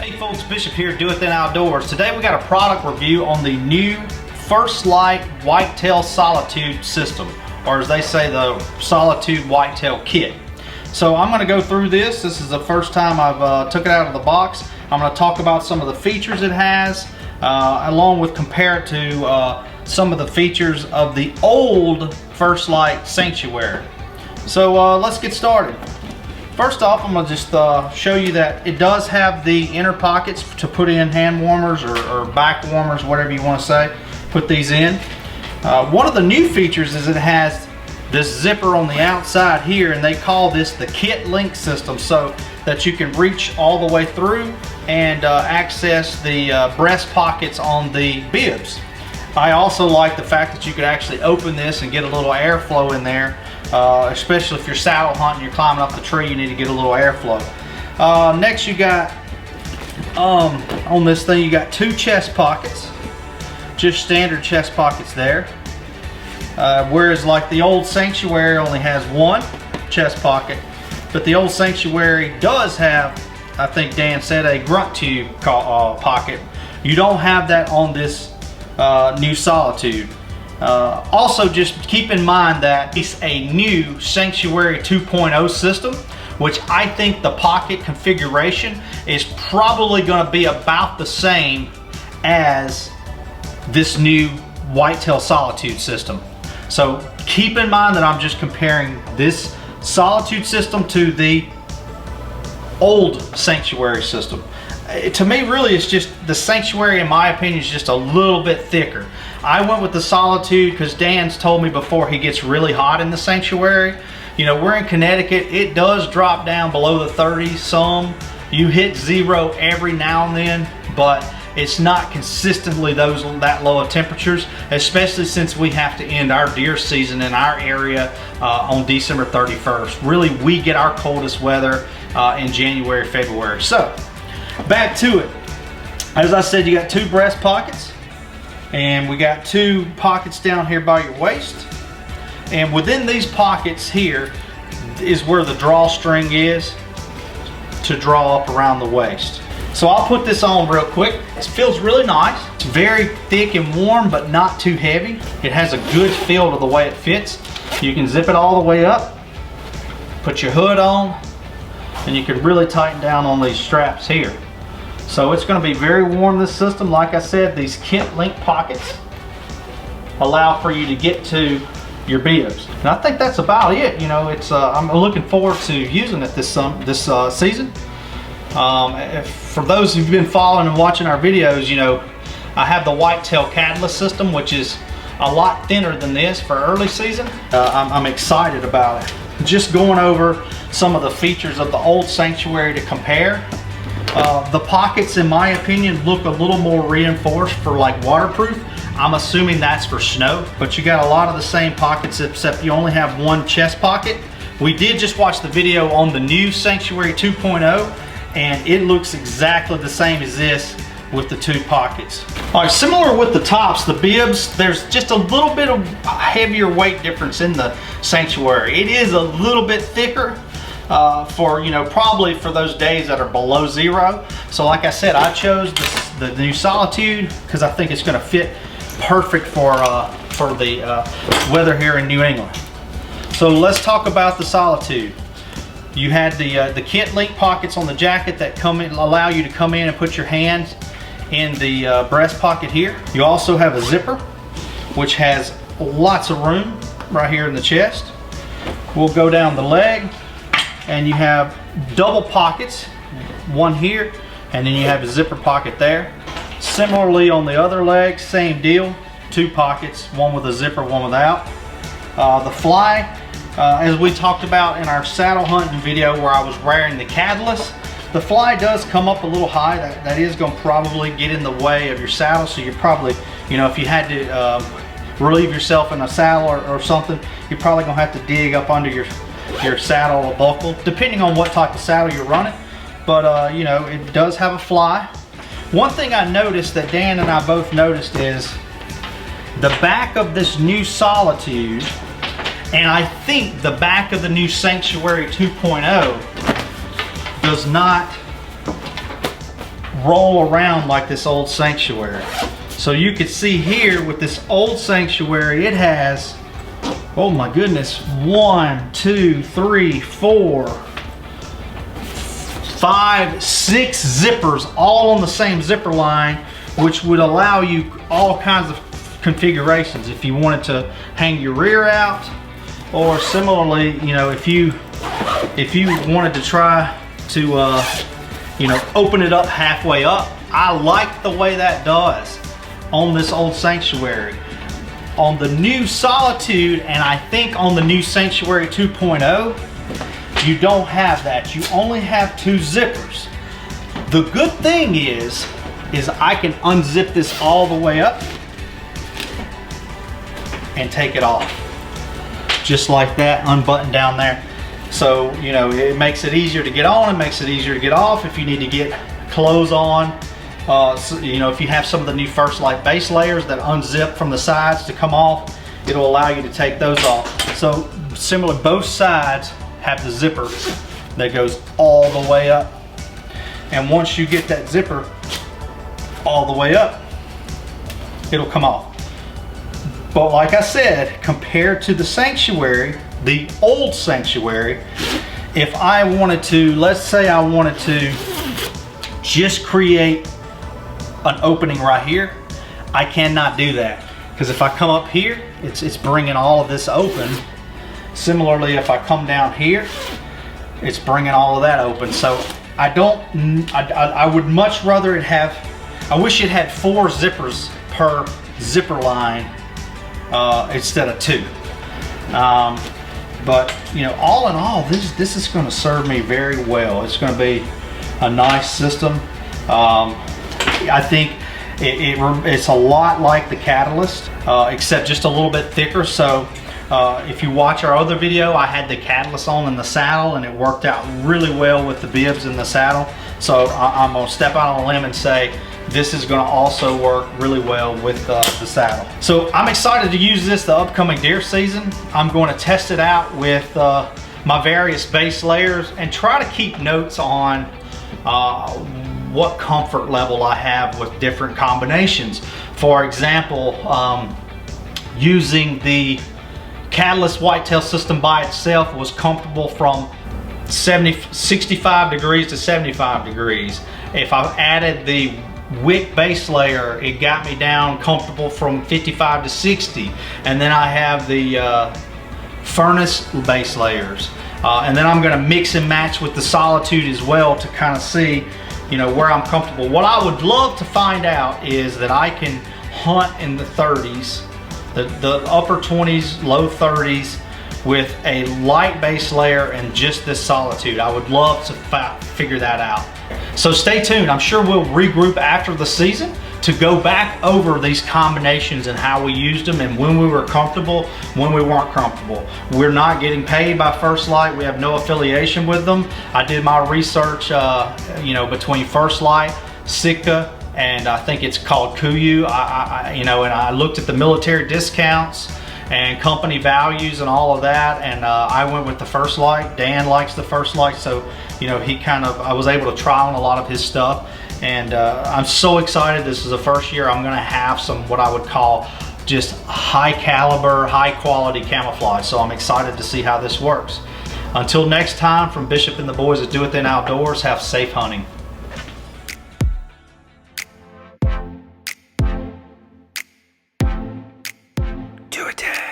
Hey folks, Bishop here, Do It Then Outdoors. Today we got a product review on the new Lite Whitetail Solitude system, or as they say, the Solitude Whitetail kit. So I'm going to go through this. This is the first time I've took it out of the box. I'm going to talk about some of the features it has, along with compare it to some of the features of the old Lite Sanctuary. So let's get started. First off, I'm going to just show you that it does have the inner pockets to put in hand warmers or back warmers, whatever you want to say. Put these in. One of the new features is it has this zipper on the outside here, and they call this the kit link system, so that you can reach all the way through and access the breast pockets on the bibs. I also like the fact that you could actually open this and get a little airflow in there, especially if you're saddle hunting, you're climbing up the tree, you need to get a little airflow. Next you got, on this thing, you got two chest pockets, just standard chest pockets there. Whereas like the old Sanctuary only has one chest pocket, but the old Sanctuary does have, I think Dan said, a grunt tube pocket. You don't have that on this new Solitude. Also, just keep in mind that it's a new Sanctuary 2.0 system, which I think the pocket configuration is probably going to be about the same as this new Whitetail Solitude system. So keep in mind that I'm just comparing this Solitude system to the old Sanctuary system. To me, really, it's just the Sanctuary, in my opinion, is just a little bit thicker. I went with the Solitude because Dan's told me before he gets really hot in the Sanctuary. You know, we're in Connecticut. It does drop down below the 30s some. You hit zero every now and then, but it's not consistently that low of temperatures, especially since we have to end our deer season in our area on December 31st. Really, we get our coldest weather in January, February. So, back to it. As I said, you got two breast pockets, and we got two pockets down here by your waist. And within these pockets here is where the drawstring is to draw up around the waist. So I'll put this on real quick. It feels really nice. It's very thick and warm, but not too heavy. It has a good feel to the way it fits. You can zip it all the way up, put your hood on, and you can really tighten down on these straps here. So it's going to be very warm, this system. Like I said, these kit link pockets allow for you to get to your bibs. And I think that's about it. You know, it's I'm looking forward to using it this season. For those who've been following and watching our videos, you know, I have the Whitetail Catalyst system, which is a lot thinner than this for early season. I'm excited about it. Just going over some of the features of the old Sanctuary to compare. The pockets, in my opinion, look a little more reinforced for like waterproof. I'm assuming that's for snow, but you got a lot of the same pockets, except you only have one chest pocket. We did just watch the video on the new Sanctuary 2.0, and it looks exactly the same as this with the two pockets. All right, similar with the tops, the bibs, there's just a little bit of heavier weight difference in the Sanctuary. It is a little bit thicker for, you know, probably for those days that are below zero. So like I said, I chose the new Solitude because I think it's going to fit perfect for the weather here in New England. So let's talk about the Solitude. You had the kit link pockets on the jacket that allow you to come in and put your hands in the breast pocket here. You also have a zipper, which has lots of room right here in the chest. We'll go down the leg, and you have double pockets, one here, and then you have a zipper pocket there. Similarly on the other leg, same deal, two pockets, one with a zipper, one without. The fly, as we talked about in our saddle hunting video where I was wearing the Catalyst, the fly does come up a little high. That is going to probably get in the way of your saddle, so you're probably, you know, if you had to relieve yourself in a saddle or something, you're probably going to have to dig up under your saddle or buckle, depending on what type of saddle you're running. But you know, it does have a fly. One thing I noticed that Dan and I both noticed is the back of this new Solitude, and I think the back of the new Sanctuary 2.0 does not roll around like this old Sanctuary. So you can see here with this old Sanctuary, it has, oh my goodness, 1, 2, 3, 4, 5, 6 zippers all on the same zipper line, which would allow you all kinds of configurations. If you wanted to hang your rear out, or similarly, you know, if you wanted to try to, you know, open it up halfway up. I like the way that does on this old Sanctuary. On the new Solitude, and I think on the new Sanctuary 2.0, you don't have that. You only have 2 zippers. The good thing is I can unzip this all the way up and take it off. Just like that, unbutton down there. So, you know, it makes it easier to get on, it makes it easier to get off if you need to get clothes on. So, you know, if you have some of the new First Lite base layers that unzip from the sides to come off, it'll allow you to take those off. So, similar, both sides have the zipper that goes all the way up. And once you get that zipper all the way up, it'll come off. But like I said, compared to the Sanctuary, the old Sanctuary, if I wanted to, let's say I wanted to just create an opening right here, I cannot do that. Because if I come up here, it's bringing all of this open. Similarly, if I come down here, it's bringing all of that open. So I would much rather it have, I wish it had 4 zippers per zipper line instead of 2. But you know, all in all, this is going to serve me very well. It's going to be a nice system. I think it's a lot like the Catalyst, except just a little bit thicker. So if you watch our other video, I had the Catalyst on in the saddle, and it worked out really well with the bibs in the saddle. So I'm going to step out on a limb and say this is going to also work really well with the saddle. So I'm excited to use this the upcoming deer season. I'm going to test it out with my various base layers and try to keep notes on what comfort level I have with different combinations. For example, using the Catalyst whitetail system by itself was comfortable from 65 degrees to 75 degrees. If I added the wick base layer, it got me down comfortable from 55 to 60. And then I have the furnace base layers. And then I'm gonna mix and match with the Solitude as well to kind of see, you know, where I'm comfortable. What I would love to find out is that I can hunt in the 30s, the upper 20s, low 30s with a light base layer and just this Solitude. I would love to figure that out. So stay tuned. I'm sure we'll regroup after the season to go back over these combinations and how we used them and when we were comfortable, when we weren't comfortable. We're not getting paid by First Lite. We have no affiliation with them. I did my research, you know, between First Lite, Sitka, and I think it's called Kuiu. You know, and I looked at the military discounts and company values and all of that, and I went with the First Lite. Dan likes the First Lite, so you know, I was able to try on a lot of his stuff, and I'm so excited. This is the first year I'm gonna have some what I would call just high caliber, high quality camouflage, so I'm excited to see how this works. Until next time, from Bishop and the boys at Do It Then Outdoors, have safe hunting. Do it then.